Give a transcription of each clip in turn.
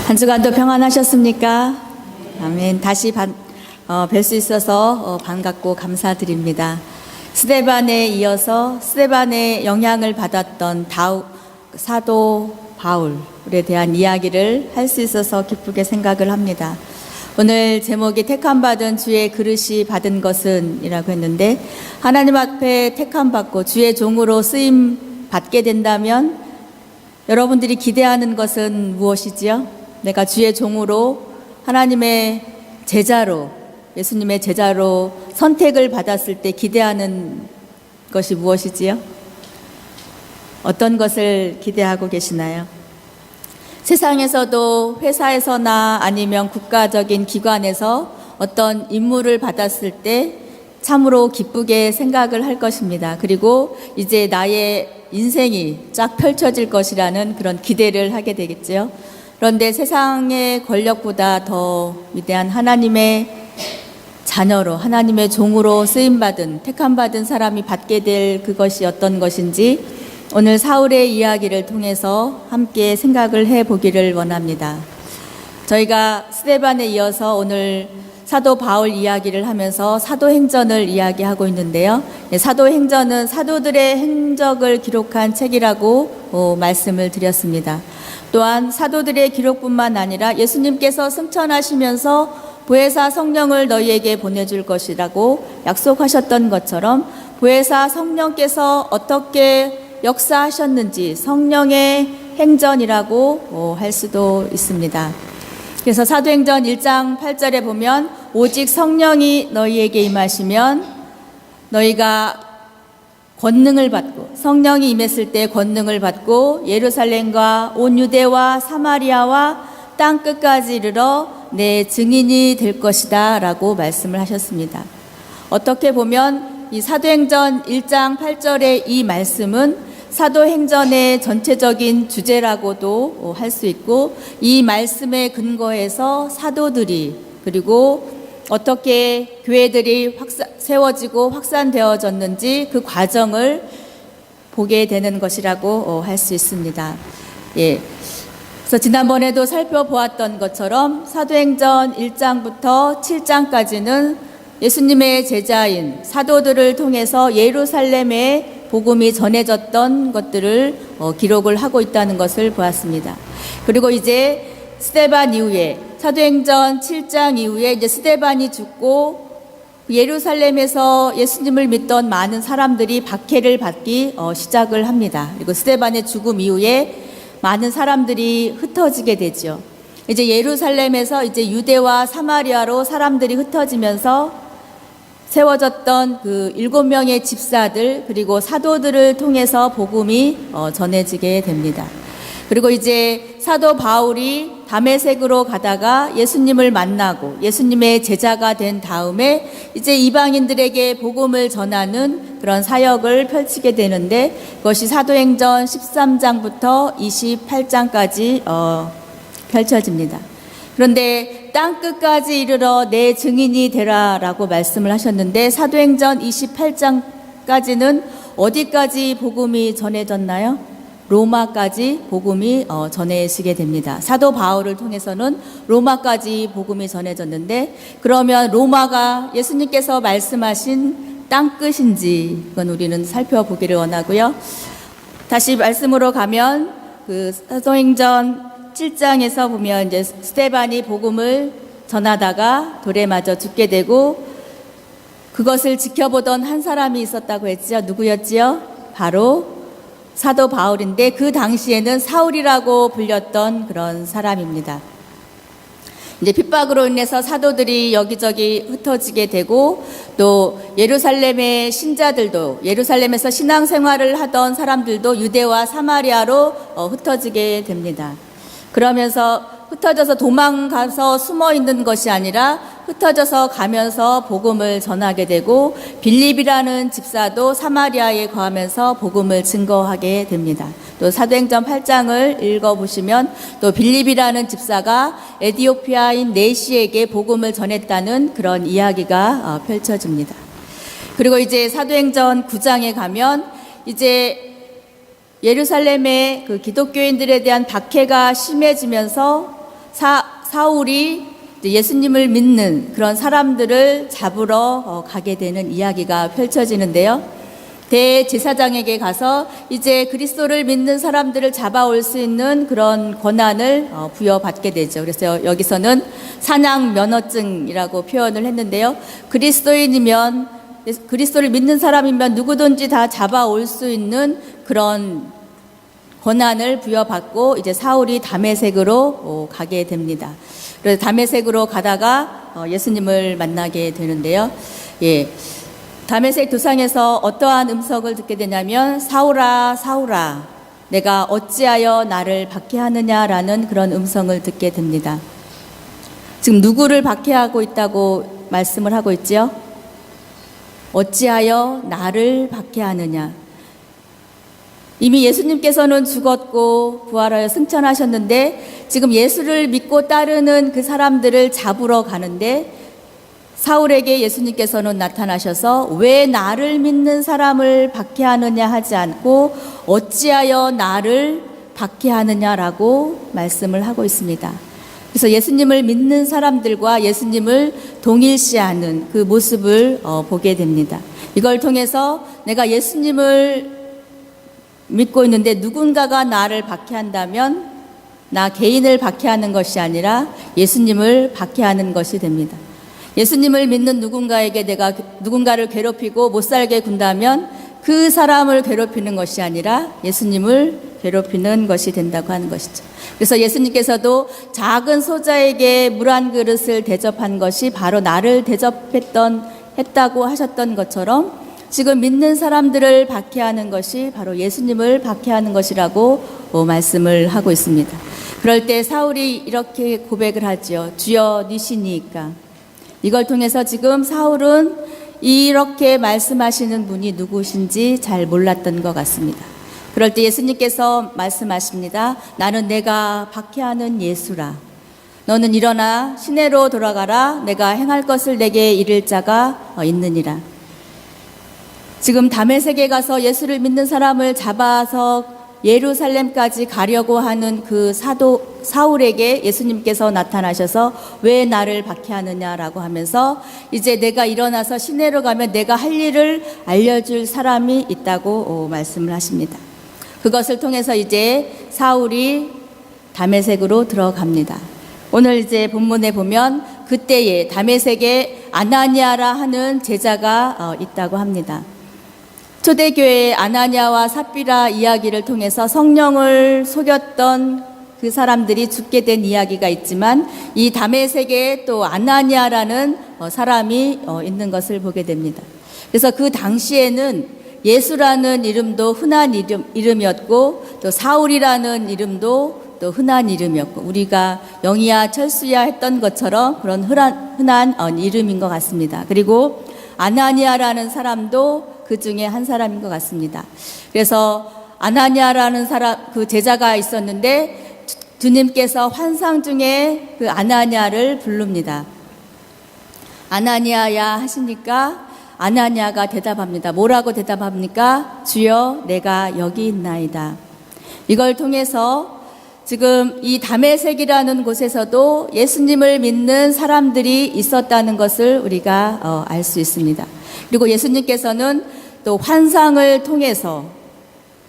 한 주간도 평안하셨습니까? 아멘. 다시 뵐 수 있어서 반갑고 감사드립니다. 스데반에 이어서 스데반의 영향을 받았던 사도 바울에 대한 이야기를 할 수 있어서 기쁘게 생각을 합니다. 오늘 제목이 택함받은 주의 그릇이 받은 것은 이라고 했는데, 하나님 앞에 택함받고 주의 종으로 쓰임 받게 된다면 여러분들이 기대하는 것은 무엇이지요? 내가 주의 종으로 하나님의 제자로, 예수님의 제자로 선택을 받았을 때 기대하는 것이 무엇이지요? 어떤 것을 기대하고 계시나요? 세상에서도 회사에서나 아니면 국가적인 기관에서 어떤 임무를 받았을 때 참으로 기쁘게 생각을 할 것입니다. 그리고 이제 나의 인생이 쫙 펼쳐질 것이라는 그런 기대를 하게 되겠죠. 그런데 세상의 권력보다 더 위대한 하나님의 자녀로, 하나님의 종으로 쓰임받은, 택함받은 사람이 받게 될 그것이 어떤 것인지 오늘 사울의 이야기를 통해서 함께 생각을 해보기를 원합니다. 저희가 스데반에 이어서 오늘 사도 바울 이야기를 하면서 사도행전을 이야기하고 있는데요. 사도행전은 사도들의 행적을 기록한 책이라고 말씀을 드렸습니다. 또한 사도들의 기록뿐만 아니라 예수님께서 승천하시면서 보혜사 성령을 너희에게 보내줄 것이라고 약속하셨던 것처럼 보혜사 성령께서 어떻게 역사하셨는지 성령의 행전이라고 할 수도 있습니다. 그래서 사도행전 1장 8절에 보면 오직 성령이 너희에게 임하시면 너희가 권능을 받고, 성령이 임했을 때 권능을 받고 예루살렘과 온 유대와 사마리아와 땅 끝까지 이르러 내 증인이 될 것이다 라고 말씀을 하셨습니다. 어떻게 보면 이 사도행전 1장 8절의 이 말씀은 사도행전의 전체적인 주제라고도 할 수 있고, 이 말씀에 근거해서 사도들이, 그리고 어떻게 교회들이 세워지고 확산되어졌는지 그 과정을 보게 되는 것이라고 할 수 있습니다. 예. 그래서 지난번에도 살펴보았던 것처럼 사도행전 1장부터 7장까지는 예수님의 제자인 사도들을 통해서 예루살렘에 복음이 전해졌던 것들을 기록을 하고 있다는 것을 보았습니다. 그리고 이제 스데반 이후에 사도행전 7장 이후에 이제 스데반이 죽고 예루살렘에서 예수님을 믿던 많은 사람들이 박해를 받기 시작을 합니다. 그리고 스데반의 죽음 이후에 많은 사람들이 흩어지게 되죠. 이제 예루살렘에서 이제 유대와 사마리아로 사람들이 흩어지면서 세워졌던 그 7명의 집사들, 그리고 사도들을 통해서 복음이 전해지게 됩니다. 그리고 이제 사도 바울이 다메섹으로 가다가 예수님을 만나고 예수님의 제자가 된 다음에 이제 이방인들에게 복음을 전하는 그런 사역을 펼치게 되는데, 그것이 사도행전 13장부터 28장까지 펼쳐집니다. 그런데 땅 끝까지 이르러 내 증인이 되라라고 말씀을 하셨는데, 사도행전 28장까지는 어디까지 복음이 전해졌나요? 로마까지 복음이 전해지게 됩니다. 사도 바울을 통해서는 로마까지 복음이 전해졌는데, 그러면 로마가 예수님께서 말씀하신 땅끝인지 그건 우리는 살펴보기를 원하고요. 다시 말씀으로 가면 그 사도행전 7장에서 보면 이제 스데반이 복음을 전하다가 돌에 맞아 죽게 되고, 그것을 지켜보던 한 사람이 있었다고 했죠. 누구였지요? 바로 사도 바울인데, 그 당시에는 사울이라고 불렸던 그런 사람입니다. 이제 핍박으로 인해서 사도들이 여기저기 흩어지게 되고, 또 예루살렘의 신자들도, 예루살렘에서 신앙생활을 하던 사람들도 유대와 사마리아로 흩어지게 됩니다. 그러면서 흩어져서 도망가서 숨어 있는 것이 아니라 흩어져서 가면서 복음을 전하게 되고, 빌립이라는 집사도 사마리아에 거하면서 복음을 증거하게 됩니다. 또 사도행전 8장을 읽어보시면 또 빌립이라는 집사가 에티오피아인 네시에게 복음을 전했다는 그런 이야기가 펼쳐집니다. 그리고 이제 사도행전 9장에 가면 이제 예루살렘의 그 기독교인들에 대한 박해가 심해지면서 사울이 이제 예수님을 믿는 그런 사람들을 잡으러 가게 되는 이야기가 펼쳐지는데요. 대제사장에게 가서 이제 그리스도를 믿는 사람들을 잡아올 수 있는 그런 권한을 부여받게 되죠. 그래서 여기서는 사냥 면허증이라고 표현을 했는데요. 그리스도인이면, 그리스도를 믿는 사람이면 누구든지 다 잡아올 수 있는 그런 권한을 부여받고 이제 사울이 다메섹으로 가게 됩니다. 그래서 다메섹으로 가다가 예수님을 만나게 되는데요. 예. 다메섹 도상에서 어떠한 음성을 듣게 되냐면 사울아 사울아 내가 어찌하여 나를 박해하느냐라는 그런 음성을 듣게 됩니다. 지금 누구를 박해하고 있다고 말씀을 하고 있죠? 어찌하여 나를 박해하느냐. 이미 예수님께서는 죽었고 부활하여 승천하셨는데 지금 예수를 믿고 따르는 그 사람들을 잡으러 가는데 사울에게 예수님께서는 나타나셔서 왜 나를 믿는 사람을 박해하느냐 하지 않고 어찌하여 나를 박해하느냐라고 말씀을 하고 있습니다. 그래서 예수님을 믿는 사람들과 예수님을 동일시하는 그 모습을 보게 됩니다. 이걸 통해서 내가 예수님을 믿고 있는데 누군가가 나를 박해한다면 나 개인을 박해하는 것이 아니라 예수님을 박해하는 것이 됩니다. 예수님을 믿는 누군가에게 내가 누군가를 괴롭히고 못 살게 군다면 그 사람을 괴롭히는 것이 아니라 예수님을 괴롭히는 것이 된다고 하는 것이죠. 그래서 예수님께서도 작은 소자에게 물 한 그릇을 대접한 것이 바로 나를 했다고 하셨던 것처럼 지금 믿는 사람들을 박해하는 것이 바로 예수님을 박해하는 것이라고 말씀을 하고 있습니다. 그럴 때 사울이 이렇게 고백을 하죠. 주여 니시니까. 이걸 통해서 지금 사울은 이렇게 말씀하시는 분이 누구신지 잘 몰랐던 것 같습니다. 그럴 때 예수님께서 말씀하십니다. 나는 내가 박해하는 예수라. 너는 일어나 시내로 돌아가라. 내가 행할 것을 내게 이를 자가 있느니라. 지금 다메섹에 가서 예수를 믿는 사람을 잡아서 예루살렘까지 가려고 하는 그 사도 사울에게 예수님께서 나타나셔서 왜 나를 박해하느냐라고 하면서 이제 내가 일어나서 시내로 가면 내가 할 일을 알려줄 사람이 있다고 말씀을 하십니다. 그것을 통해서 이제 사울이 다메섹으로 들어갑니다. 오늘 이제 본문에 보면 그때에 다메섹에 아나니아라 하는 제자가 있다고 합니다. 초대교회의 아나니아와 삽비라 이야기를 통해서 성령을 속였던 그 사람들이 죽게 된 이야기가 있지만 이 다메섹에 또 아나니아라는 사람이 있는 것을 보게 됩니다. 그래서 그 당시에는 예수라는 이름도 흔한 이름이었고 또 사울이라는 이름도 또 흔한 이름이었고 우리가 영이야 철수야 했던 것처럼 그런 흔한 이름인 것 같습니다. 그리고 아나니아라는 사람도 그 중에 한 사람인 것 같습니다. 그래서 아나니아라는 사람, 그 제자가 있었는데 주님께서 환상 중에 그 아나니아를 부릅니다. 아나니아야 하시니까 아나니아가 대답합니다. 뭐라고 대답합니까? 주여 내가 여기 있나이다. 이걸 통해서 지금 이 다메섹이라는 곳에서도 예수님을 믿는 사람들이 있었다는 것을 우리가 알 수 있습니다. 그리고 예수님께서는 또 환상을 통해서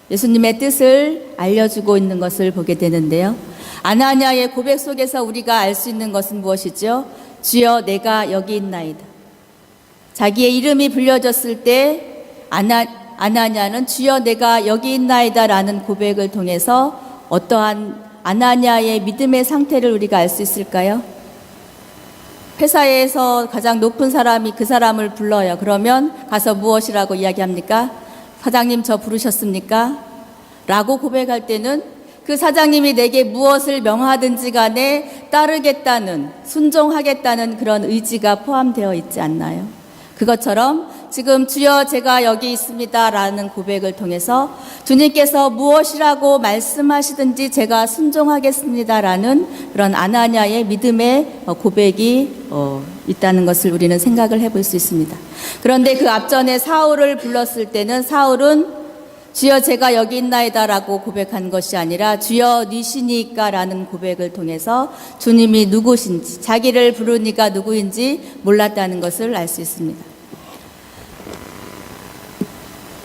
예수님의 뜻을 알려주고 있는 것을 보게 되는데요. 아나니아의 고백 속에서 우리가 알 수 있는 것은 무엇이죠? 주여 내가 여기 있나이다. 자기의 이름이 불려졌을 때 아나니아는 주여 내가 여기 있나이다 라는 고백을 통해서 어떠한 아나니아의 믿음의 상태를 우리가 알 수 있을까요? 회사에서 가장 높은 사람이 그 사람을 불러요. 그러면 가서 무엇이라고 이야기합니까? 사장님 저 부르셨습니까? 라고 고백할 때는 그 사장님이 내게 무엇을 명하든지 간에 따르겠다는, 순종하겠다는 그런 의지가 포함되어 있지 않나요? 그것처럼 지금 주여 제가 여기 있습니다 라는 고백을 통해서 주님께서 무엇이라고 말씀하시든지 제가 순종하겠습니다 라는 그런 아나니아의 믿음의 고백이 있다는 것을 우리는 생각을 해볼 수 있습니다. 그런데 그 앞전에 사울을 불렀을 때는 사울은 주여 제가 여기 있나이다라고 고백한 것이 아니라 주여 니시니까라는 고백을 통해서 주님이 누구신지, 자기를 부르니까 누구인지 몰랐다는 것을 알 수 있습니다.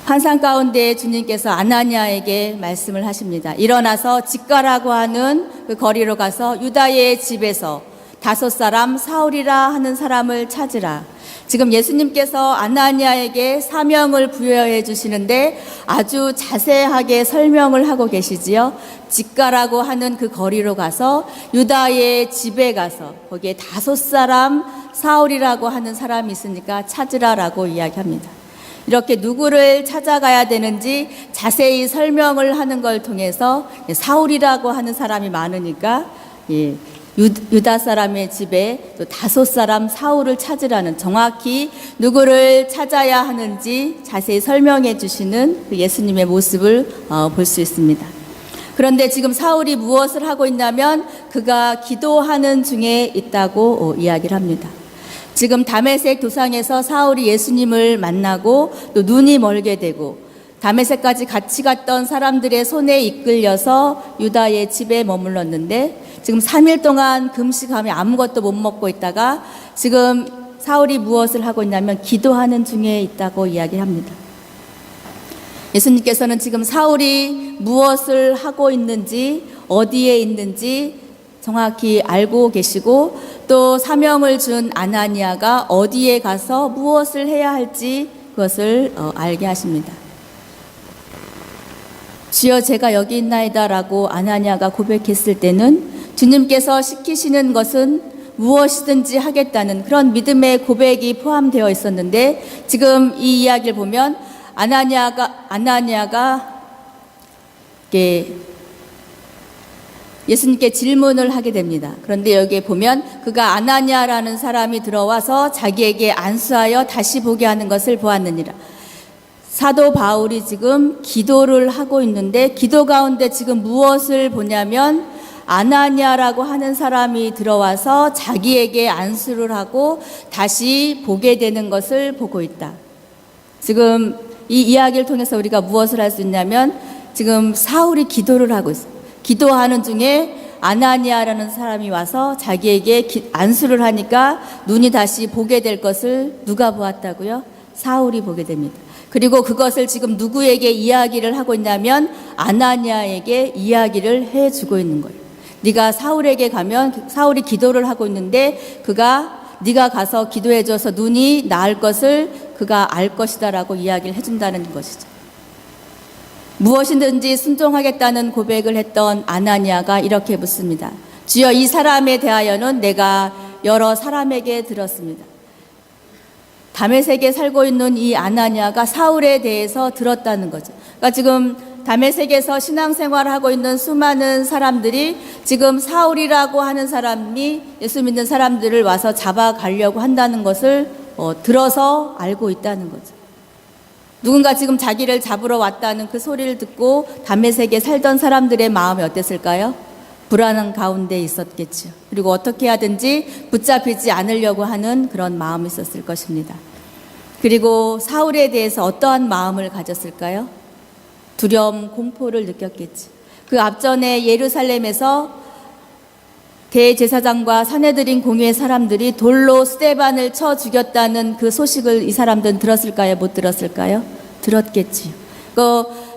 환상 가운데 주님께서 아나니아에게 말씀을 하십니다. 일어나서 직가라고 하는 그 거리로 가서 유다의 집에서 5 사울이라 하는 사람을 찾으라. 지금 예수님께서 아나니아에게 사명을 부여해 주시는데 아주 자세하게 설명을 하고 계시지요. 직가라고 하는 그 거리로 가서 유다의 집에 가서 거기에 5 사울이라고 하는 사람이 있으니까 찾으라라고 이야기합니다. 이렇게 누구를 찾아가야 되는지 자세히 설명을 하는 걸 통해서 사울이라고 하는 사람이 많으니까 유다 사람의 집에 또 5 사울을 찾으라는, 정확히 누구를 찾아야 하는지 자세히 설명해 주시는 예수님의 모습을 볼 수 있습니다. 그런데 지금 사울이 무엇을 하고 있냐면 그가 기도하는 중에 있다고 이야기를 합니다. 지금 다메섹 도상에서 사울이 예수님을 만나고 또 눈이 멀게 되고 다메섹까지 같이 갔던 사람들의 손에 이끌려서 유다의 집에 머물렀는데 지금 3일 동안 금식하며 아무것도 못 먹고 있다가 지금 사울이 무엇을 하고 있냐면 기도하는 중에 있다고 이야기합니다. 예수님께서는 지금 사울이 무엇을 하고 있는지, 어디에 있는지 정확히 알고 계시고 또 사명을 준 아나니아가 어디에 가서 무엇을 해야 할지 그것을 알게 하십니다. 주여 제가 여기 있나이다라고 아나니아가 고백했을 때는 주님께서 시키시는 것은 무엇이든지 하겠다는 그런 믿음의 고백이 포함되어 있었는데 지금 이 이야기를 보면 아나니아가 예수님께 질문을 하게 됩니다. 그런데 여기에 보면 그가 아나니아라는 사람이 들어와서 자기에게 안수하여 다시 보게 하는 것을 보았느니라. 사도 바울이 지금 기도를 하고 있는데 기도 가운데 지금 무엇을 보냐면 아나니아라고 하는 사람이 들어와서 자기에게 안수를 하고 다시 보게 되는 것을 보고 있다. 지금 이 이야기를 통해서 우리가 무엇을 할 수 있냐면 지금 사울이 기도를 하고 있어요. 기도하는 중에 아나니아라는 사람이 와서 자기에게 안수를 하니까 눈이 다시 보게 될 것을 누가 보았다고요? 사울이 보게 됩니다. 그리고 그것을 지금 누구에게 이야기를 하고 있냐면 아나니아에게 이야기를 해주고 있는 거예요. 네가 사울에게 가면 사울이 기도를 하고 있는데 네가 가서 기도해줘서 눈이 나을 것을 그가 알 것이다라고 이야기를 해준다는 것이죠. 무엇이든지 순종하겠다는 고백을 했던 아나니아가 이렇게 묻습니다. 주여 이 사람에 대하여는 내가 여러 사람에게 들었습니다. 다메섹에 살고 있는 이 아나니아가 사울에 대해서 들었다는 거죠. 그러니까 지금 다메섹에서 신앙생활을 하고 있는 수많은 사람들이 지금 사울이라고 하는 사람이 예수 믿는 사람들을 와서 잡아가려고 한다는 것을 들어서 알고 있다는 거죠. 누군가 지금 자기를 잡으러 왔다는 그 소리를 듣고 다메섹에 살던 사람들의 마음이 어땠을까요? 불안한 가운데 있었겠죠. 그리고 어떻게 하든지 붙잡히지 않으려고 하는 그런 마음이 있었을 것입니다. 그리고 사울에 대해서 어떠한 마음을 가졌을까요? 두려움, 공포를 느꼈겠지. 그 앞전에 예루살렘에서 대제사장과 산헤드린 공회의 사람들이 돌로 스데반을 쳐 죽였다는 그 소식을 이 사람들은 들었을까요? 못 들었을까요? 들었겠지요.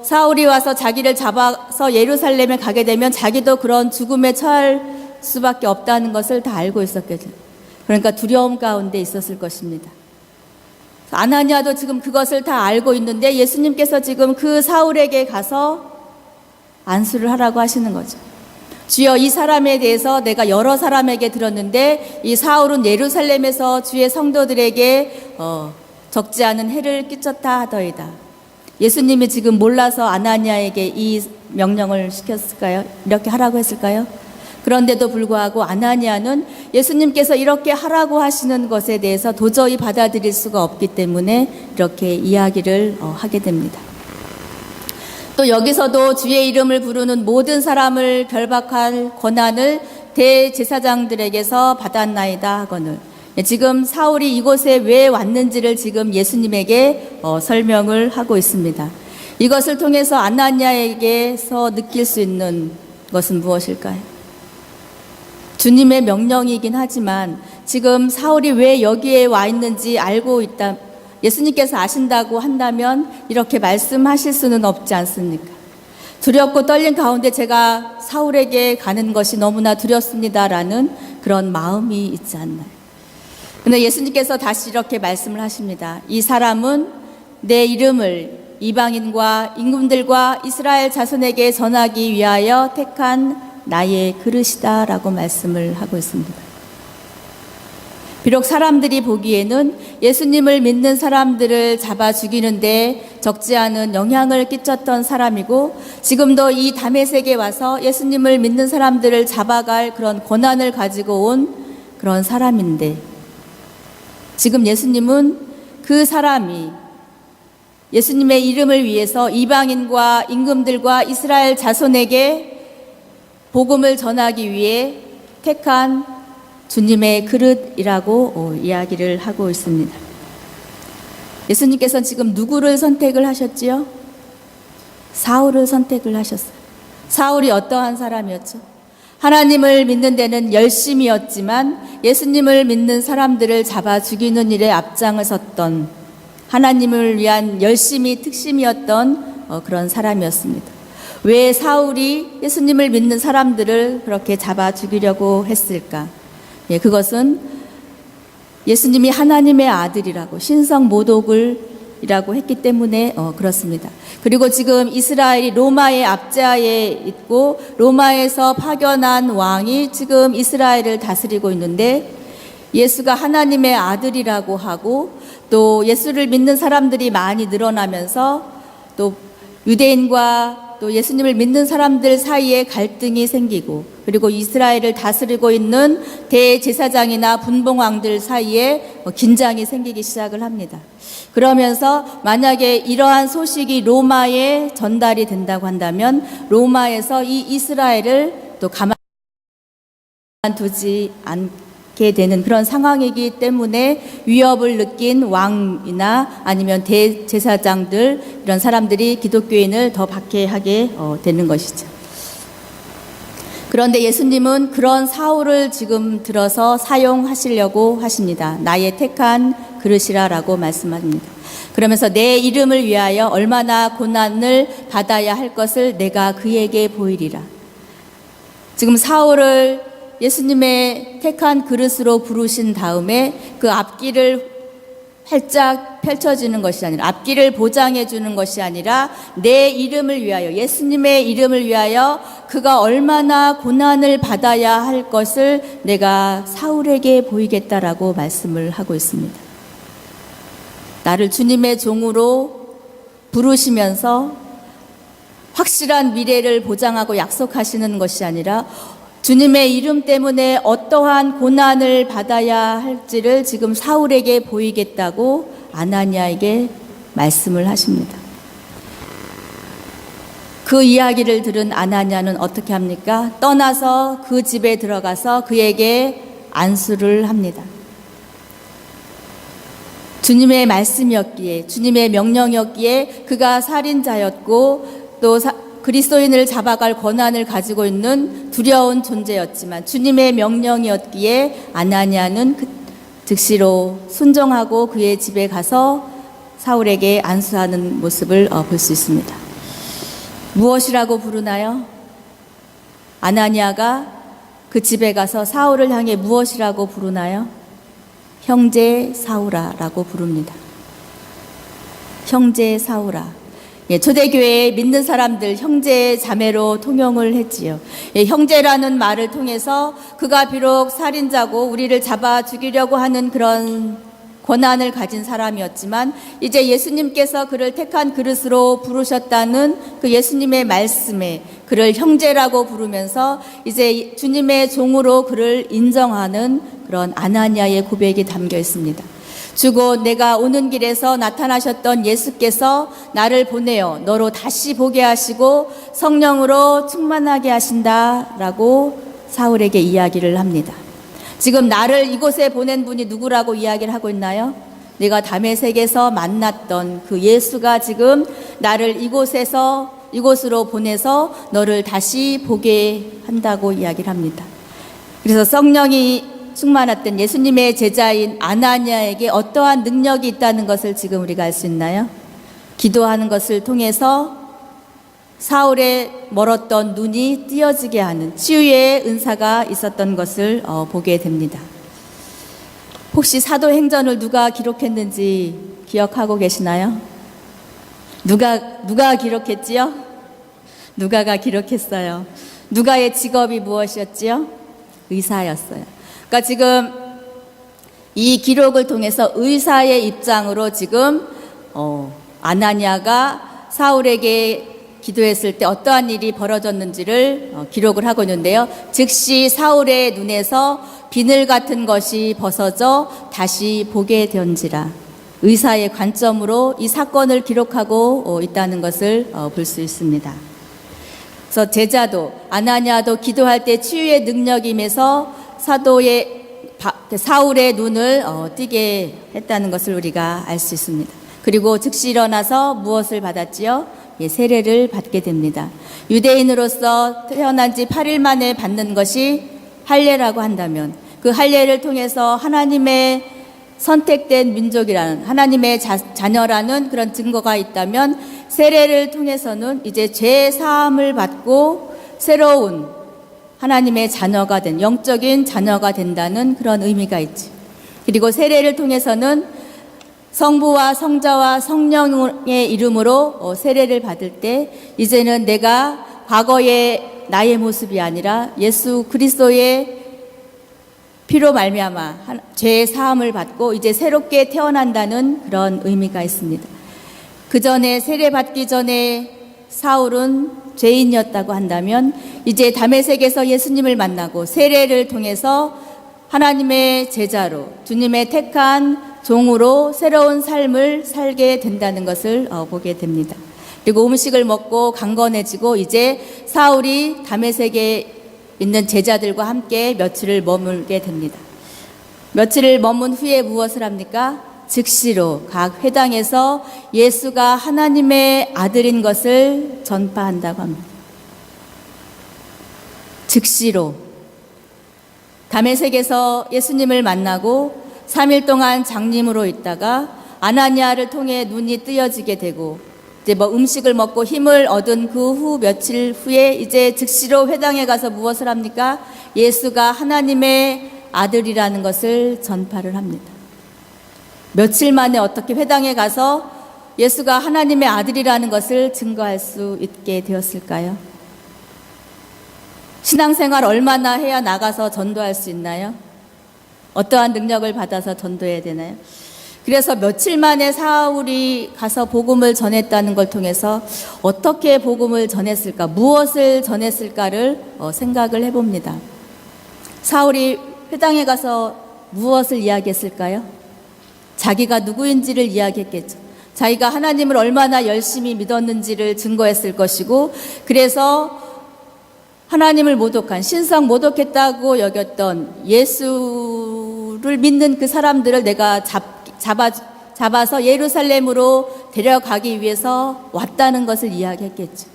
사울이 와서 자기를 잡아서 예루살렘에 가게 되면 자기도 그런 죽음에 처할 수밖에 없다는 것을 다 알고 있었겠죠. 그러니까 두려움 가운데 있었을 것입니다. 아나니아도 지금 그것을 다 알고 있는데 예수님께서 지금 그 사울에게 가서 안수를 하라고 하시는 거죠. 주여 이 사람에 대해서 내가 여러 사람에게 들었는데 이 사울은 예루살렘에서 주의 성도들에게 적지 않은 해를 끼쳤다 하더이다. 예수님이 지금 몰라서 아나니아에게 이 명령을 시켰을까요? 이렇게 하라고 했을까요? 그런데도 불구하고 아나니아는 예수님께서 이렇게 하라고 하시는 것에 대해서 도저히 받아들일 수가 없기 때문에 이렇게 이야기를 하게 됩니다. 또 여기서도 주의 이름을 부르는 모든 사람을 결박할 권한을 대제사장들에게서 받았나이다 하거늘. 지금 사울이 이곳에 왜 왔는지를 지금 예수님에게 설명을 하고 있습니다. 이것을 통해서 아나니아에게서 느낄 수 있는 것은 무엇일까요? 주님의 명령이긴 하지만 지금 사울이 왜 여기에 와 있는지 알고 있다, 예수님께서 아신다고 한다면 이렇게 말씀하실 수는 없지 않습니까? 두렵고 떨린 가운데 제가 사울에게 가는 것이 너무나 두렵습니다라는 그런 마음이 있지 않나요? 그런데 예수님께서 다시 이렇게 말씀을 하십니다. 이 사람은 내 이름을 이방인과 임금들과 이스라엘 자손에게 전하기 위하여 택한 나의 그릇이다라고 말씀을 하고 있습니다. 비록 사람들이 보기에는 예수님을 믿는 사람들을 잡아 죽이는데 적지 않은 영향을 끼쳤던 사람이고, 지금도 이 다메섹에 와서 예수님을 믿는 사람들을 잡아갈 그런 권한을 가지고 온 그런 사람인데, 지금 예수님은 그 사람이 예수님의 이름을 위해서 이방인과 임금들과 이스라엘 자손에게 복음을 전하기 위해 택한 주님의 그릇이라고 이야기를 하고 있습니다. 예수님께서는 지금 누구를 선택을 하셨지요? 사울을 선택을 하셨어요. 사울이 어떠한 사람이었죠? 하나님을 믿는 데는 열심이었지만 예수님을 믿는 사람들을 잡아 죽이는 일에 앞장을 섰던, 하나님을 위한 열심이 특심이었던 그런 사람이었습니다. 왜 사울이 예수님을 믿는 사람들을 그렇게 잡아 죽이려고 했을까? 예, 그것은 예수님이 하나님의 아들이라고 신성 모독을이라고 했기 때문에 그렇습니다. 그리고 지금 이스라엘이 로마의 압제하에 있고 로마에서 파견한 왕이 지금 이스라엘을 다스리고 있는데, 예수가 하나님의 아들이라고 하고 또 예수를 믿는 사람들이 많이 늘어나면서 또 유대인과 또 예수님을 믿는 사람들 사이에 갈등이 생기고, 그리고 이스라엘을 다스리고 있는 대제사장이나 분봉왕들 사이에 긴장이 생기기 시작을 합니다. 그러면서 만약에 이러한 소식이 로마에 전달이 된다고 한다면 로마에서 이 이스라엘을 또 가만두지 않게 되는 그런 상황이기 때문에 위협을 느낀 왕이나 아니면 대제사장들, 이런 사람들이 기독교인을 더 박해하게 되는 것이죠. 그런데 예수님은 그런 사울을 지금 들어서 사용하시려고 하십니다. 나의 택한 그릇이라라고 말씀합니다. 그러면서 내 이름을 위하여 얼마나 고난을 받아야 할 것을 내가 그에게 보이리라. 지금 사울을 예수님의 택한 그릇으로 부르신 다음에 그 앞길을 활짝 펼쳐주는 것이 아니라, 앞길을 보장해 주는 것이 아니라 내 이름을 위하여, 예수님의 이름을 위하여 그가 얼마나 고난을 받아야 할 것을 내가 사울에게 보이겠다라고 말씀을 하고 있습니다. 나를 주님의 종으로 부르시면서 확실한 미래를 보장하고 약속하시는 것이 아니라 주님의 이름 때문에 어떠한 고난을 받아야 할지를 지금 사울에게 보이겠다고 아나니아에게 말씀을 하십니다. 그 이야기를 들은 아나니아는 어떻게 합니까? 떠나서 그 집에 들어가서 그에게 안수를 합니다. 주님의 말씀이었기에, 주님의 명령이었기에 그가 살인자였고 또 그리스도인을 잡아갈 권한을 가지고 있는 두려운 존재였지만 주님의 명령이었기에 아나니아는 즉시로 순종하고 그의 집에 가서 사울에게 안수하는 모습을 볼 수 있습니다. 무엇이라고 부르나요? 아나니아가 그 집에 가서 사울을 향해 무엇이라고 부르나요? 형제 사울아라고 부릅니다. 형제 사울아. 예, 초대교회에 믿는 사람들 형제 자매로 통용을 했지요. 예, 형제라는 말을 통해서 그가 비록 살인자고 우리를 잡아 죽이려고 하는 그런 권한을 가진 사람이었지만 이제 예수님께서 그를 택한 그릇으로 부르셨다는 그 예수님의 말씀에 그를 형제라고 부르면서 이제 주님의 종으로 그를 인정하는 그런 아나니아의 고백이 담겨 있습니다. 주고 내가 오는 길에서 나타나셨던 예수께서 나를 보내어 너로 다시 보게 하시고 성령으로 충만하게 하신다라고 사울에게 이야기를 합니다. 지금 나를 이곳에 보낸 분이 누구라고 이야기를 하고 있나요? 내가 다메섹에서 만났던 그 예수가 지금 나를 이곳으로 보내서 너를 다시 보게 한다고 이야기를 합니다. 그래서 성령이 충만했던 예수님의 제자인 아나니아에게 어떠한 능력이 있다는 것을 지금 우리가 알 수 있나요? 기도하는 것을 통해서 사울의 멀었던 눈이 띄어지게 하는 치유의 은사가 있었던 것을 보게 됩니다. 혹시 사도행전을 누가 기록했는지 기억하고 계시나요? 누가 기록했지요? 누가가 기록했어요. 누가의 직업이 무엇이었지요? 의사였어요. 그러니까 지금 이 기록을 통해서 의사의 입장으로 지금 아나니아가 사울에게 기도했을 때 어떠한 일이 벌어졌는지를 기록을 하고 있는데요. 즉시 사울의 눈에서 비늘 같은 것이 벗어져 다시 보게 되었지라. 의사의 관점으로 이 사건을 기록하고 있다는 것을 볼 수 있습니다. 그래서 제자도 아나니아도 기도할 때 치유의 능력이 임해서 사울의 눈을 띄게 했다는 것을 우리가 알 수 있습니다. 그리고 즉시 일어나서 무엇을 받았지요? 세례를 받게 됩니다. 유대인으로서 태어난 지 8일 만에 받는 것이 할례라고 한다면 그 할례를 통해서 하나님의 선택된 민족이라는 하나님의 자녀라는 그런 증거가 있다면 세례를 통해서는 이제 죄 사함을 받고 새로운 하나님의 자녀가 된 영적인 자녀가 된다는 그런 의미가 있지. 그리고 세례를 통해서는 성부와 성자와 성령의 이름으로 세례를 받을 때 이제는 내가 과거의 나의 모습이 아니라 예수 그리스도의 피로 말미암아 죄의 사함을 받고 이제 새롭게 태어난다는 그런 의미가 있습니다. 그 전에 세례 받기 전에 사울은 죄인이었다고 한다면 이제 다메섹에서 예수님을 만나고 세례를 통해서 하나님의 제자로 주님의 택한 종으로 새로운 삶을 살게 된다는 것을 보게 됩니다. 그리고 음식을 먹고 강건해지고 이제 사울이 다메섹에 있는 제자들과 함께 며칠을 머물게 됩니다. 며칠을 머문 후에 무엇을 합니까? 즉시로 각 회당에서 예수가 하나님의 아들인 것을 전파한다고 합니다. 즉시로 다메섹에서 예수님을 만나고 3일 동안 장님으로 있다가 아나니아를 통해 눈이 뜨여지게 되고 이제 음식을 먹고 힘을 얻은 그 후 며칠 후에 이제 즉시로 회당에 가서 무엇을 합니까? 예수가 하나님의 아들이라는 것을 전파를 합니다. 며칠 만에 어떻게 회당에 가서 예수가 하나님의 아들이라는 것을 증거할 수 있게 되었을까요? 신앙생활 얼마나 해야 나가서 전도할 수 있나요? 어떠한 능력을 받아서 전도해야 되나요? 그래서 며칠 만에 사울이 가서 복음을 전했다는 걸 통해서 어떻게 복음을 전했을까, 무엇을 전했을까를 생각을 해봅니다. 사울이 회당에 가서 무엇을 이야기했을까요? 자기가 누구인지를 이야기했겠죠. 자기가 하나님을 얼마나 열심히 믿었는지를 증거했을 것이고, 그래서 하나님을 모독한, 신성 모독했다고 여겼던 예수를 믿는 그 사람들을 내가 잡아서 예루살렘으로 데려가기 위해서 왔다는 것을 이야기했겠죠.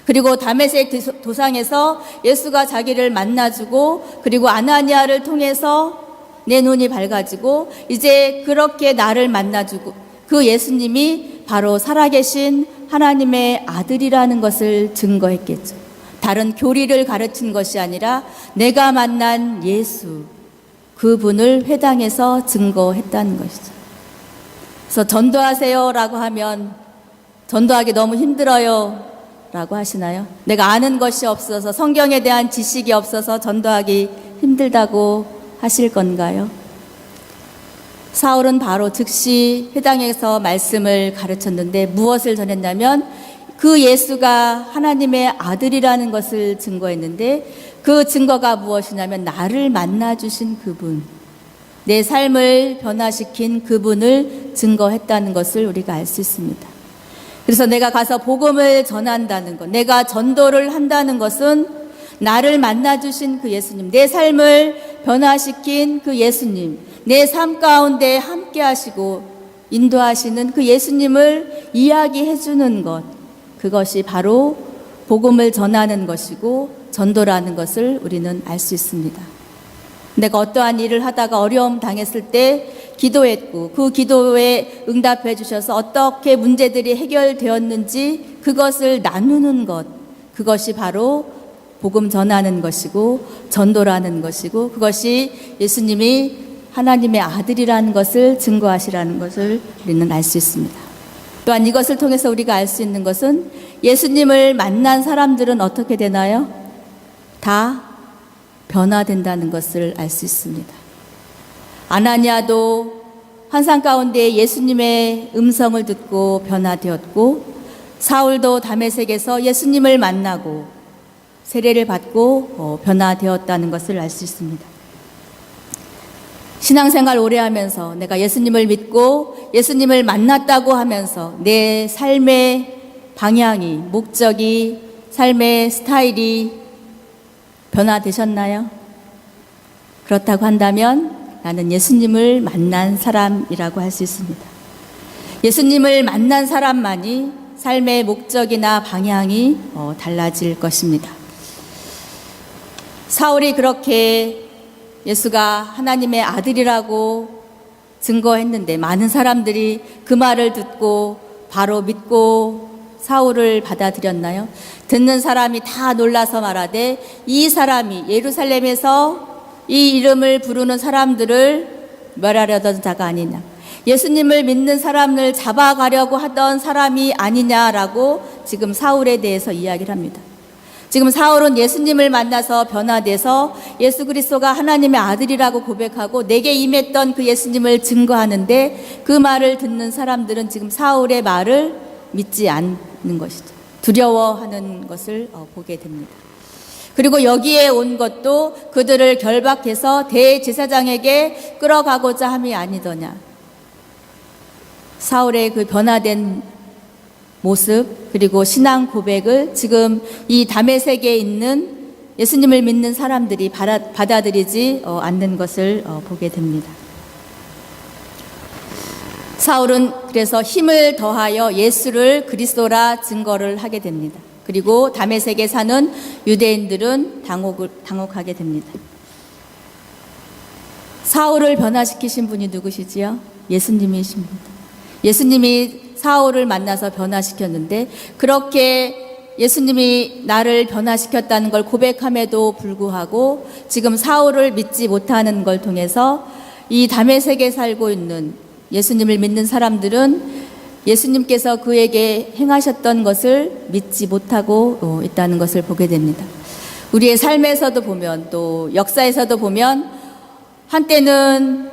그리고 다메섹 도상에서 예수가 자기를 만나주고 그리고 아나니아를 통해서 내 눈이 밝아지고 이제 그렇게 나를 만나주고 그 예수님이 바로 살아계신 하나님의 아들이라는 것을 증거했겠죠. 다른 교리를 가르친 것이 아니라 내가 만난 예수, 그분을 회당에서 증거했다는 것이죠. 그래서 전도하세요라고 하면 전도하기 너무 힘들어요 라고 하시나요? 내가 아는 것이 없어서, 성경에 대한 지식이 없어서 전도하기 힘들다고 하실 건가요? 사울은 바로 즉시 회당에서 말씀을 가르쳤는데 무엇을 전했냐면 그 예수가 하나님의 아들이라는 것을 증거했는데 그 증거가 무엇이냐면 나를 만나주신 그분, 내 삶을 변화시킨 그분을 증거했다는 것을 우리가 알 수 있습니다. 그래서 내가 가서 복음을 전한다는 것, 내가 전도를 한다는 것은 나를 만나주신 그 예수님, 내 삶을 변화시킨 그 예수님, 내 삶 가운데 함께 하시고 인도하시는 그 예수님을 이야기해 주는 것, 그것이 바로 복음을 전하는 것이고 전도라는 것을 우리는 알 수 있습니다. 내가 어떠한 일을 하다가 어려움 당했을 때 기도했고 그 기도에 응답해 주셔서 어떻게 문제들이 해결되었는지 그것을 나누는 것, 그것이 바로 복음 전하는 것이고 전도라는 것이고 그것이 예수님이 하나님의 아들이라는 것을 증거하시라는 것을 우리는 알 수 있습니다. 또한 이것을 통해서 우리가 알 수 있는 것은 예수님을 만난 사람들은 어떻게 되나요? 다 변화된다는 것을 알 수 있습니다. 아나니아도 환상 가운데 예수님의 음성을 듣고 변화되었고 사울도 다메섹에서 예수님을 만나고 세례를 받고 변화되었다는 것을 알 수 있습니다. 신앙생활 오래 하면서 내가 예수님을 믿고 예수님을 만났다고 하면서 내 삶의 방향이, 목적이, 삶의 스타일이 변화되셨나요? 그렇다고 한다면 나는 예수님을 만난 사람이라고 할 수 있습니다. 예수님을 만난 사람만이 삶의 목적이나 방향이 달라질 것입니다. 사울이 그렇게 예수가 하나님의 아들이라고 증거했는데 많은 사람들이 그 말을 듣고 바로 믿고 사울을 받아들였나요? 듣는 사람이 다 놀라서 말하되 이 사람이 예루살렘에서 이 이름을 부르는 사람들을 멸하려던 자가 아니냐, 예수님을 믿는 사람을 잡아가려고 하던 사람이 아니냐라고 지금 사울에 대해서 이야기를 합니다. 지금 사울은 예수님을 만나서 변화돼서 예수 그리스도가 하나님의 아들이라고 고백하고 내게 임했던 그 예수님을 증거하는데 그 말을 듣는 사람들은 지금 사울의 말을 믿지 않는 것이죠. 두려워하는 것을 보게 됩니다. 그리고 여기에 온 것도 그들을 결박해서 대제사장에게 끌어가고자 함이 아니더냐. 사울의 그 변화된 모습 그리고 신앙 고백을 지금 이 다메섹에 있는 예수님을 믿는 사람들이 받아들이지 않는 것을 보게 됩니다. 사울은 그래서 힘을 더하여 예수를 그리스도라 증거를 하게 됩니다. 그리고 다메섹에 사는 유대인들은 당혹하게 됩니다. 사울을 변화시키신 분이 누구시지요? 예수님이십니다. 예수님이 사울을 만나서 변화시켰는데 그렇게 예수님이 나를 변화시켰다는 걸 고백함에도 불구하고 지금 사울을 믿지 못하는 걸 통해서 이 다메섹에 살고 있는 예수님을 믿는 사람들은 예수님께서 그에게 행하셨던 것을 믿지 못하고 있다는 것을 보게 됩니다. 우리의 삶에서도 보면 또 역사에서도 보면 한때는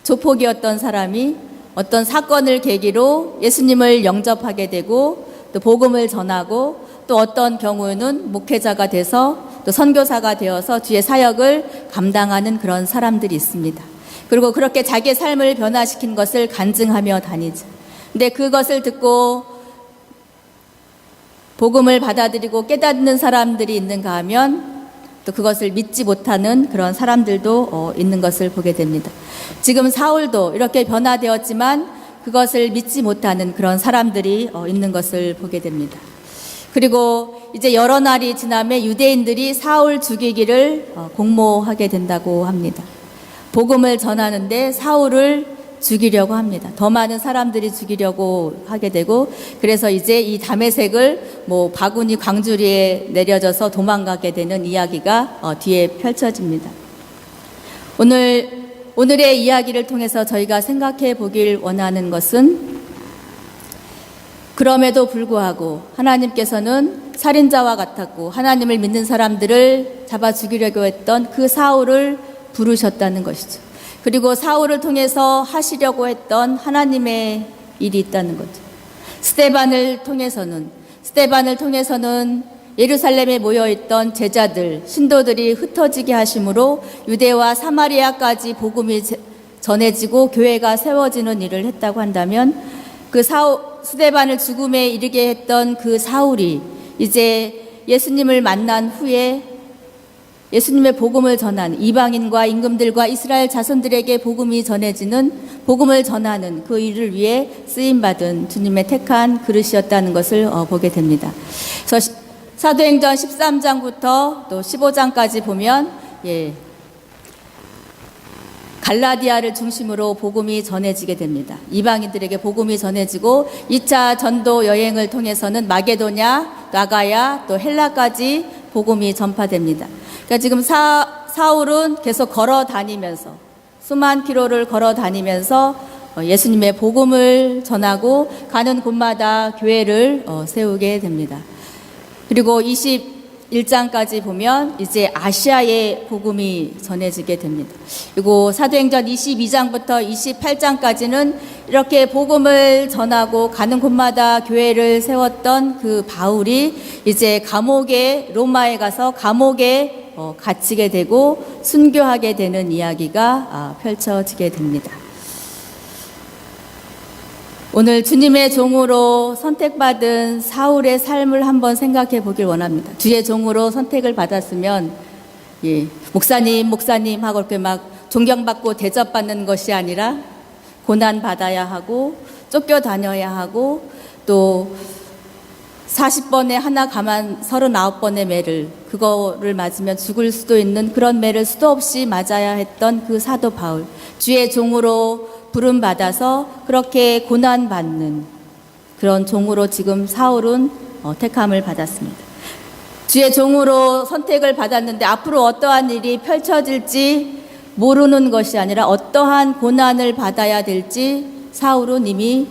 조폭이었던 사람이 어떤 사건을 계기로 예수님을 영접하게 되고 또 복음을 전하고 또 어떤 경우는 목회자가 돼서 또 선교사가 되어서 주의 사역을 감당하는 그런 사람들이 있습니다. 그리고 그렇게 자기의 삶을 변화시킨 것을 간증하며 다니죠. 근데 그것을 듣고 복음을 받아들이고 깨닫는 사람들이 있는가 하면 또 그것을 믿지 못하는 그런 사람들도 있는 것을 보게 됩니다. 지금 사울도 이렇게 변화되었지만 그것을 믿지 못하는 그런 사람들이 있는 것을 보게 됩니다. 그리고 이제 여러 날이 지나면 유대인들이 사울 죽이기를 공모하게 된다고 합니다. 복음을 전하는데 사울을 죽이려고 합니다. 더 많은 사람들이 죽이려고 하게 되고 그래서 이제 이 다메섹을 바구니 광주리에 내려져서 도망가게 되는 이야기가 뒤에 펼쳐집니다. 오늘의 이야기를 통해서 저희가 생각해 보길 원하는 것은 그럼에도 불구하고 하나님께서는 살인자와 같았고 하나님을 믿는 사람들을 잡아 죽이려고 했던 그 사울을 부르셨다는 것이죠. 그리고 사울을 통해서 하시려고 했던 하나님의 일이 있다는 거죠. 스데반을 통해서는 예루살렘에 모여있던 제자들, 신도들이 흩어지게 하심으로 유대와 사마리아까지 복음이 전해지고 교회가 세워지는 일을 했다고 한다면 그 스데반을 죽음에 이르게 했던 그 사울이 이제 예수님을 만난 후에 예수님의 복음을 전한 이방인과 임금들과 이스라엘 자손들에게 복음이 전해지는 복음을 전하는 그 일을 위해 쓰임받은 주님의 택한 그릇이었다는 것을 보게 됩니다. 그래서 사도행전 13장부터 또 15장까지 보면 갈라디아를 중심으로 복음이 전해지게 됩니다. 이방인들에게 복음이 전해지고 2차 전도 여행을 통해서는 마게도냐, 나가야, 또 헬라까지 복음이 전파됩니다. 그러니까 지금 사울은 계속 걸어 다니면서 수만 킬로를 걸어 다니면서 예수님의 복음을 전하고 가는 곳마다 교회를 세우게 됩니다. 그리고 21장까지 보면 이제 아시아의 복음이 전해지게 됩니다. 그리고 사도행전 22장부터 28장까지는 이렇게 복음을 전하고 가는 곳마다 교회를 세웠던 그 바울이 이제 로마에 가서 감옥에 갇히게 되고 순교하게 되는 이야기가 펼쳐지게 됩니다. 오늘 주님의 종으로 선택받은 사울의 삶을 한번 생각해 보길 원합니다. 주의 종으로 선택을 받았으면 목사님 하고 이렇게 막 존경받고 대접받는 것이 아니라 고난받아야 하고 쫓겨다녀야 하고 또 40번에 하나 감한 39번의 매를 그거를 맞으면 죽을 수도 있는 그런 매를 수도 없이 맞아야 했던 그 사도 바울, 주의 종으로 부름받아서 그렇게 고난받는 그런 종으로 지금 사울은 택함을 받았습니다. 주의 종으로 선택을 받았는데 앞으로 어떠한 일이 펼쳐질지 모르는 것이 아니라 어떠한 고난을 받아야 될지 사울은 이미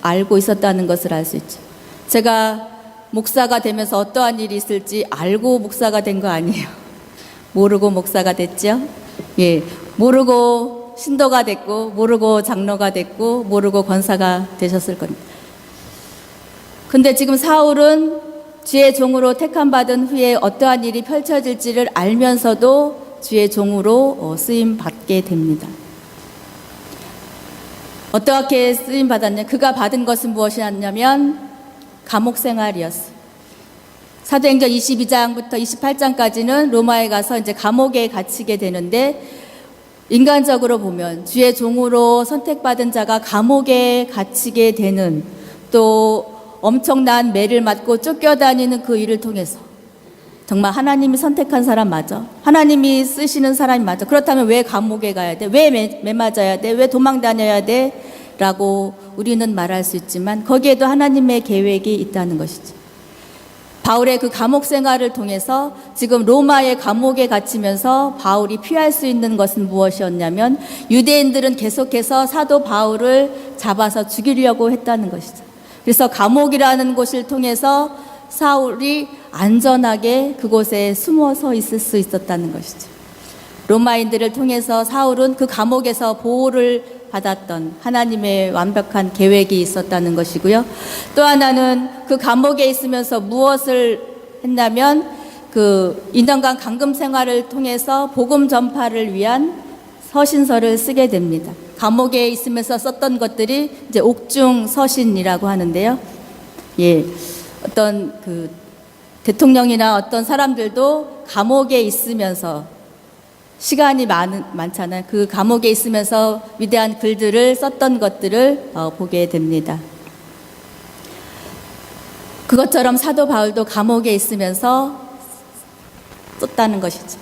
알고 있었다는 것을 알 수 있죠. 제가 목사가 되면서 어떠한 일이 있을지 알고 목사가 된 거 아니에요. 모르고 목사가 됐죠. 모르고 신도가 됐고 모르고 장로가 됐고 모르고 권사가 되셨을 겁니다. 근데 지금 사울은 주의 종으로 택함받은 후에 어떠한 일이 펼쳐질지를 알면서도 주의 종으로 쓰임받게 됩니다. 어떻게 쓰임받았냐? 그가 받은 것은 무엇이었냐면 감옥 생활이었어요. 사도행전 22장부터 28장까지는 로마에 가서 이제 감옥에 갇히게 되는데 인간적으로 보면 주의 종으로 선택받은 자가 감옥에 갇히게 되는 또 엄청난 매를 맞고 쫓겨다니는 그 일을 통해서 정말 하나님이 선택한 사람 맞아? 하나님이 쓰시는 사람이 맞아? 그렇다면 왜 감옥에 가야 돼? 왜 매 맞아야 돼? 왜 도망 다녀야 돼? 라고 우리는 말할 수 있지만 거기에도 하나님의 계획이 있다는 것이죠. 바울의 그 감옥 생활을 통해서 지금 로마의 감옥에 갇히면서 바울이 피할 수 있는 것은 무엇이었냐면 유대인들은 계속해서 사도 바울을 잡아서 죽이려고 했다는 것이죠. 그래서 감옥이라는 곳을 통해서 사울이 안전하게 그곳에 숨어서 있을 수 있었다는 것이죠. 로마인들을 통해서 사울은 그 감옥에서 보호를 받았던 하나님의 완벽한 계획이 있었다는 것이고요. 또 하나는 그 감옥에 있으면서 무엇을 했냐면 그 2년간 감금 생활을 통해서 복음 전파를 위한 서신서를 쓰게 됩니다. 감옥에 있으면서 썼던 것들이 이제 옥중 서신이라고 하는데요. 어떤 그 대통령이나 어떤 사람들도 감옥에 있으면서 시간이 많잖아요. 그 감옥에 있으면서 위대한 글들을 썼던 것들을 보게 됩니다. 그것처럼 사도 바울도 감옥에 있으면서 썼다는 것이죠.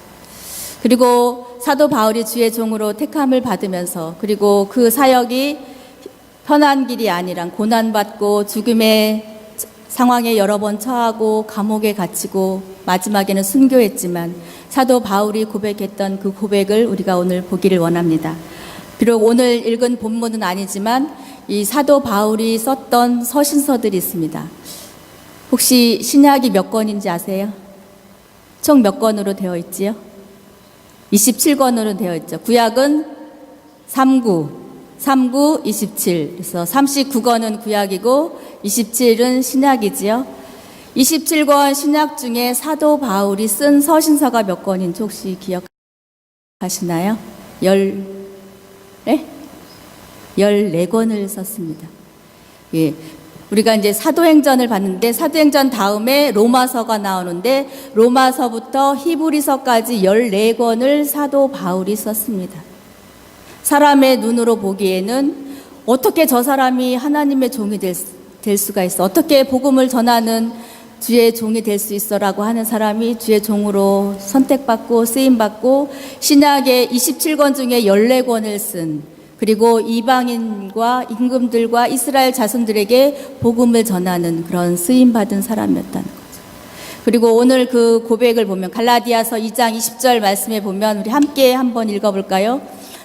그리고 사도 바울이 주의 종으로 택함을 받으면서 그리고 그 사역이 편한 길이 아니라 고난받고 죽음의 상황에 여러 번 처하고 감옥에 갇히고 마지막에는 순교했지만 사도 바울이 고백했던 그 고백을 우리가 오늘 보기를 원합니다. 비록 오늘 읽은 본문은 아니지만 이 사도 바울이 썼던 서신서들이 있습니다. 혹시 신약이 몇 권인지 아세요? 총 몇 권으로 되어 있지요? 27권으로 되어 있죠. 구약은 39, 27. 그래서 39권은 구약이고 27은 신약이지요. 27권 신약 중에 사도 바울이 쓴 서신서가 몇 권인지 혹시 기억하시나요? 14권을 썼습니다. 우리가 이제 사도행전을 봤는데 사도행전 다음에 로마서가 나오는데 로마서부터 히브리서까지 14권을 사도 바울이 썼습니다. 사람의 눈으로 보기에는 어떻게 저 사람이 하나님의 종이 될 수가 있어? 어떻게 복음을 전하는 주의 종이 될 수 있어라고 하는 사람이 주의 종으로 선택받고 쓰임받고 신약의 27권 중에 14권을 쓴, 그리고 이방인과 임금들과 이스라엘 자손들에게 복음을 전하는 그런 쓰임받은 사람이었다는 거죠. 그리고 오늘 그 고백을 보면 갈라디아서 2장 20절 말씀에 보면 우리 함께 한번 읽어볼까요?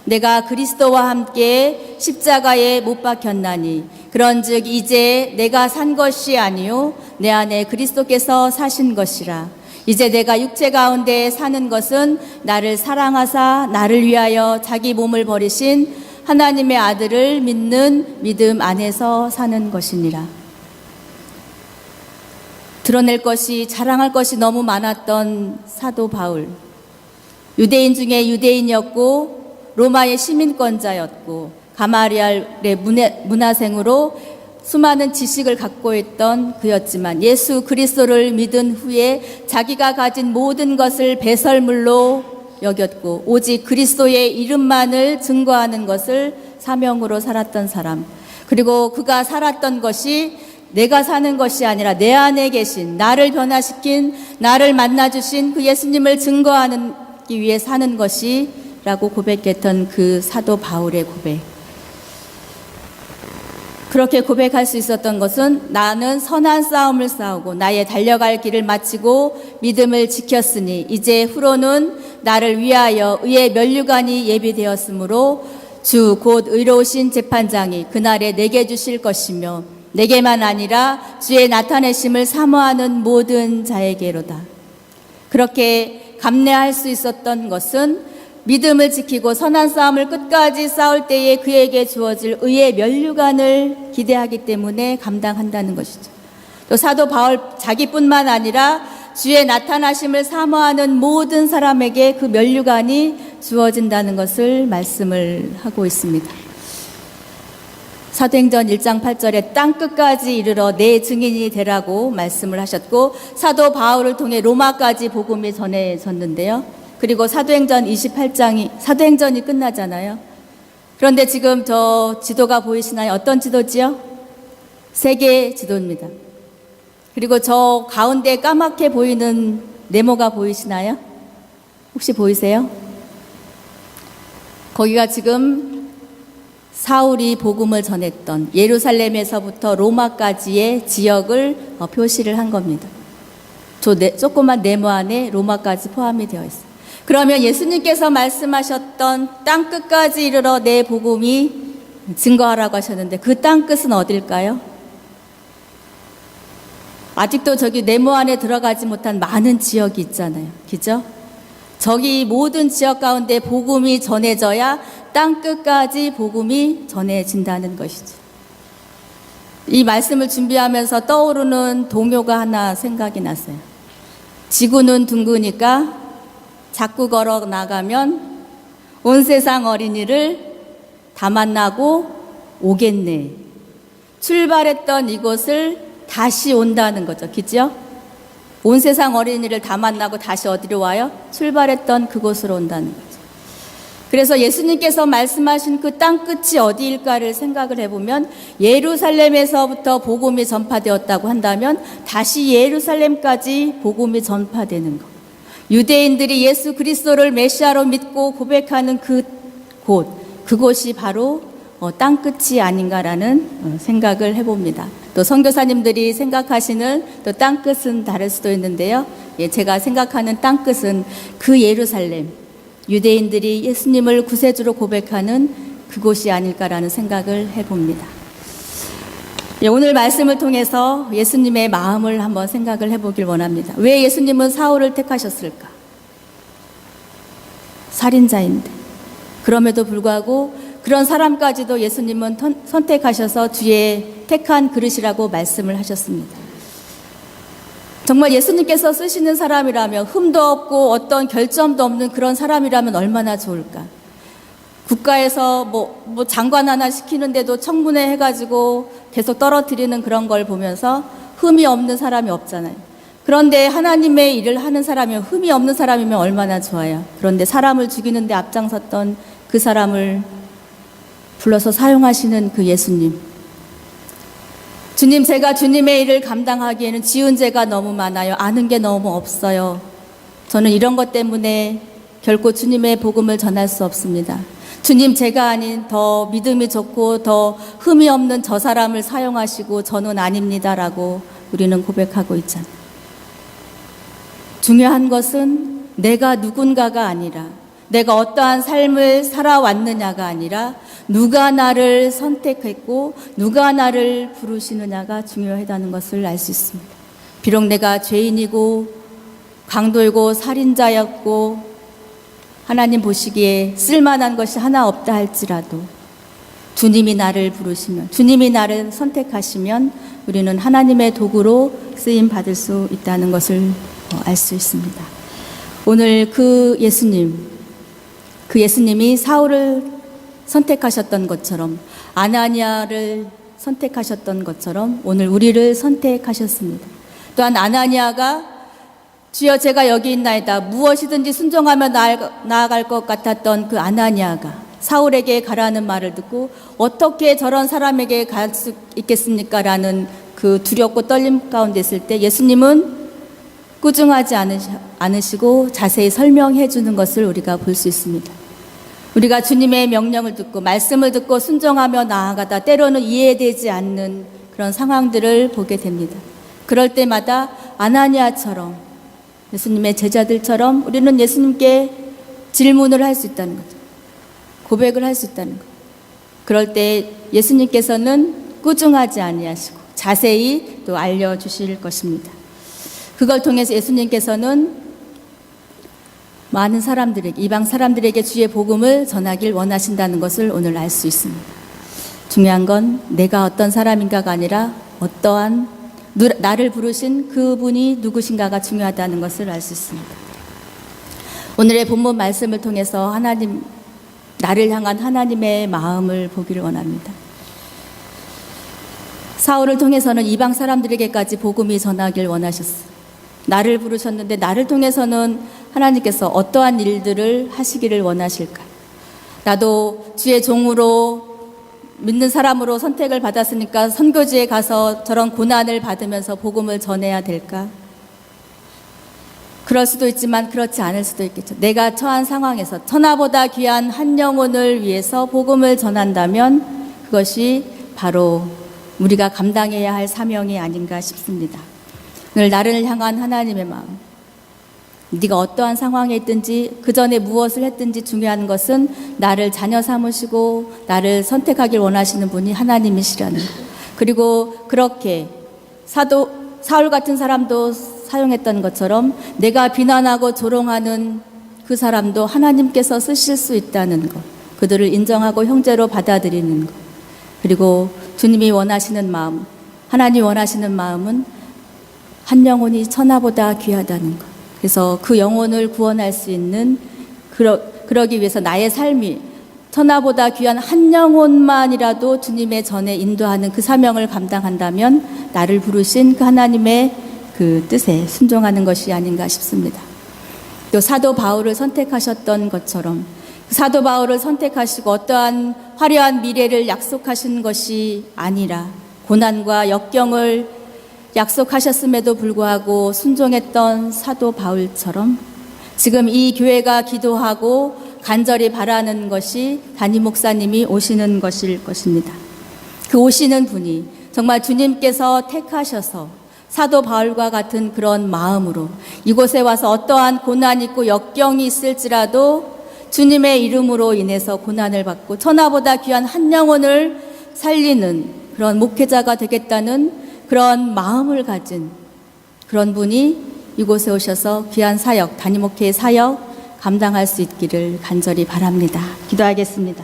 내가 그리스도와 함께 십자가에 못 박혔나니 그런즉 이제 내가 산 것이 아니요 내 안에 그리스도께서 사신 것이라. 이제 내가 육체 가운데 사는 것은 나를 사랑하사 나를 위하여 자기 몸을 버리신 하나님의 아들을 믿는 믿음 안에서 사는 것이니라. 드러낼 것이, 자랑할 것이 너무 많았던 사도 바울. 유대인 중에 유대인이었고 로마의 시민권자였고 가마리알의 문화생으로 수많은 지식을 갖고 있던 그였지만 예수 그리스도를 믿은 후에 자기가 가진 모든 것을 배설물로 여겼고 오직 그리스도의 이름만을 증거하는 것을 사명으로 살았던 사람. 그리고 그가 살았던 것이 내가 사는 것이 아니라 내 안에 계신, 나를 변화시킨, 나를 만나주신 그 예수님을 증거하기 위해 사는 것이라고 고백했던 그 사도 바울의 고백. 그렇게 고백할 수 있었던 것은 나는 선한 싸움을 싸우고 나의 달려갈 길을 마치고 믿음을 지켰으니 이제 후로는 나를 위하여 의의 면류관이 예비되었으므로 주 곧 의로우신 재판장이 그날에 내게 주실 것이며 내게만 아니라 주의 나타내심을 사모하는 모든 자에게로다. 그렇게 감내할 수 있었던 것은 믿음을 지키고 선한 싸움을 끝까지 싸울 때에 그에게 주어질 의의 면류관을 기대하기 때문에 감당한다는 것이죠. 또 사도 바울 자기뿐만 아니라 주의 나타나심을 사모하는 모든 사람에게 그 면류관이 주어진다는 것을 말씀을 하고 있습니다. 사도행전 1장 8절에 땅 끝까지 이르러 내 증인이 되라고 말씀을 하셨고 사도 바울을 통해 로마까지 복음이 전해졌는데요. 그리고 사도행전 28장이 사도행전이 끝나잖아요. 그런데 지금 저 지도가 보이시나요? 어떤 지도지요? 세계 지도입니다. 그리고 저 가운데 까맣게 보이는 네모가 보이시나요? 혹시 보이세요? 거기가 지금 사울이 복음을 전했던 예루살렘에서부터 로마까지의 지역을 표시를 한 겁니다. 저 조그만 네모 안에 로마까지 포함이 되어 있어요. 그러면 예수님께서 말씀하셨던 땅 끝까지 이르러 내 복음이 증거하라고 하셨는데 그 땅 끝은 어딜까요? 아직도 저기 네모 안에 들어가지 못한 많은 지역이 있잖아요. 그죠? 저기 모든 지역 가운데 복음이 전해져야 땅 끝까지 복음이 전해진다는 것이죠. 이 말씀을 준비하면서 떠오르는 동요가 하나 생각이 났어요. 지구는 둥그니까 자꾸 걸어 나가면 온 세상 어린이를 다 만나고 오겠네. 출발했던 이곳을 다시 온다는 거죠. 그죠? 온 세상 어린이를 다 만나고 다시 어디로 와요? 출발했던 그곳으로 온다는 거죠. 그래서 예수님께서 말씀하신 그 땅 끝이 어디일까를 생각을 해보면 예루살렘에서부터 복음이 전파되었다고 한다면 다시 예루살렘까지 복음이 전파되는 것. 유대인들이 예수 그리스도를 메시아로 믿고 고백하는 그곳이 바로 땅 끝이 아닌가라는 생각을 해봅니다. 또 선교사님들이 생각하시는 또 땅 끝은 다를 수도 있는데요. 제가 생각하는 땅 끝은 그 예루살렘, 유대인들이 예수님을 구세주로 고백하는 그곳이 아닐까라는 생각을 해봅니다. 오늘 말씀을 통해서 예수님의 마음을 한번 생각을 해보길 원합니다. 왜 예수님은 사울을 택하셨을까? 살인자인데. 그럼에도 불구하고 그런 사람까지도 예수님은 선택하셔서 주의 택한 그릇이라고 말씀을 하셨습니다. 정말 예수님께서 쓰시는 사람이라면 흠도 없고 어떤 결점도 없는 그런 사람이라면 얼마나 좋을까? 국가에서 뭐 장관 하나 시키는데도 청문회 해가지고 계속 떨어뜨리는 그런 걸 보면서 흠이 없는 사람이 없잖아요. 그런데 하나님의 일을 하는 사람이면, 흠이 없는 사람이면 얼마나 좋아요. 그런데 사람을 죽이는데 앞장섰던 그 사람을 불러서 사용하시는 그 예수님. 주님, 제가 주님의 일을 감당하기에는 지은 죄가 너무 많아요. 아는 게 너무 없어요. 저는 이런 것 때문에 결코 주님의 복음을 전할 수 없습니다. 주님, 제가 아닌 더 믿음이 좋고 더 흠이 없는 저 사람을 사용하시고 저는 아닙니다라고 우리는 고백하고 있잖아요. 중요한 것은 내가 누군가가 아니라, 내가 어떠한 삶을 살아왔느냐가 아니라 누가 나를 선택했고 누가 나를 부르시느냐가 중요하다는 것을 알 수 있습니다. 비록 내가 죄인이고 강도이고 살인자였고 하나님 보시기에 쓸만한 것이 하나 없다 할지라도 주님이 나를 부르시면, 주님이 나를 선택하시면 우리는 하나님의 도구로 쓰임 받을 수 있다는 것을 알 수 있습니다. 오늘 그 예수님이 사울을 선택하셨던 것처럼, 아나니아를 선택하셨던 것처럼 오늘 우리를 선택하셨습니다. 또한 아나니아가 주여 제가 여기 있나이다, 무엇이든지 순종하며 나아갈 것 같았던 그 아나니아가 사울에게 가라는 말을 듣고 어떻게 저런 사람에게 갈 수 있겠습니까? 라는 그 두렵고 떨림 가운데 있을 때 예수님은 꾸중하지 않으시고 자세히 설명해 주는 것을 우리가 볼 수 있습니다. 우리가 주님의 명령을 듣고 말씀을 듣고 순종하며 나아가다 때로는 이해되지 않는 그런 상황들을 보게 됩니다. 그럴 때마다 아나니아처럼, 예수님의 제자들처럼 우리는 예수님께 질문을 할 수 있다는 거죠. 고백을 할 수 있다는 거죠. 그럴 때 예수님께서는 꾸중하지 아니하시고 자세히 또 알려주실 것입니다. 그걸 통해서 예수님께서는 많은 사람들에게, 이방 사람들에게 주의 복음을 전하길 원하신다는 것을 오늘 알 수 있습니다. 중요한 건 내가 어떤 사람인가가 아니라 어떠한 나를 부르신 그분이 누구신가가 중요하다는 것을 알 수 있습니다. 오늘의 본문 말씀을 통해서 나를 향한 하나님의 마음을 보기를 원합니다. 사울을 통해서는 이방 사람들에게까지 복음이 전하길 원하셨어요. 나를 부르셨는데 나를 통해서는 하나님께서 어떠한 일들을 하시기를 원하실까? 나도 주의 종으로 믿는 사람으로 선택을 받았으니까 선교지에 가서 저런 고난을 받으면서 복음을 전해야 될까? 그럴 수도 있지만 그렇지 않을 수도 있겠죠. 내가 처한 상황에서 천하보다 귀한 한 영혼을 위해서 복음을 전한다면 그것이 바로 우리가 감당해야 할 사명이 아닌가 싶습니다. 오늘 나를 향한 하나님의 마음, 네가 어떠한 상황에 있든지 그 전에 무엇을 했든지 중요한 것은 나를 자녀 삼으시고 나를 선택하길 원하시는 분이 하나님이시라는 것. 그리고 그렇게 사울 같은 사람도 사용했던 것처럼 내가 비난하고 조롱하는 그 사람도 하나님께서 쓰실 수 있다는 것, 그들을 인정하고 형제로 받아들이는 것, 그리고 주님이 원하시는 마음, 하나님 원하시는 마음은 한 영혼이 천하보다 귀하다는 것. 그래서 그 영혼을 구원할 수 있는, 그러기 위해서 나의 삶이 천하보다 귀한 한 영혼만이라도 주님의 전에 인도하는 그 사명을 감당한다면 나를 부르신 그 하나님의 그 뜻에 순종하는 것이 아닌가 싶습니다. 또 사도 바울을 선택하셨던 것처럼 사도 바울을 선택하시고 어떠한 화려한 미래를 약속하신 것이 아니라 고난과 역경을 약속하셨음에도 불구하고 순종했던 사도 바울처럼 지금 이 교회가 기도하고 간절히 바라는 것이 담임 목사님이 오시는 것일 것입니다. 그 오시는 분이 정말 주님께서 택하셔서 사도 바울과 같은 그런 마음으로 이곳에 와서 어떠한 고난이 있고 역경이 있을지라도 주님의 이름으로 인해서 고난을 받고 천하보다 귀한 한 영혼을 살리는 그런 목회자가 되겠다는 그런 마음을 가진 그런 분이 이곳에 오셔서 귀한 사역, 담임목회의 사역 감당할 수 있기를 간절히 바랍니다. 기도하겠습니다.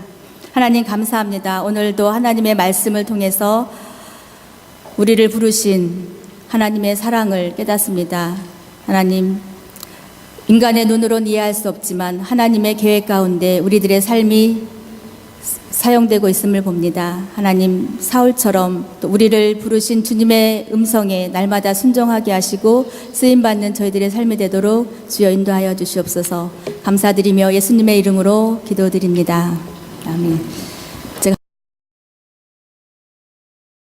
하나님 감사합니다. 오늘도 하나님의 말씀을 통해서 우리를 부르신 하나님의 사랑을 깨닫습니다. 하나님, 인간의 눈으로는 이해할 수 없지만 하나님의 계획 가운데 우리들의 삶이 사용되고 있음을 봅니다. 하나님, 사울처럼 또 우리를 부르신 주님의 음성에 날마다 순종하게 하시고 쓰임받는 저희들의 삶이 되도록 주여 인도하여 주시옵소서. 감사드리며 예수님의 이름으로 기도드립니다. 아멘.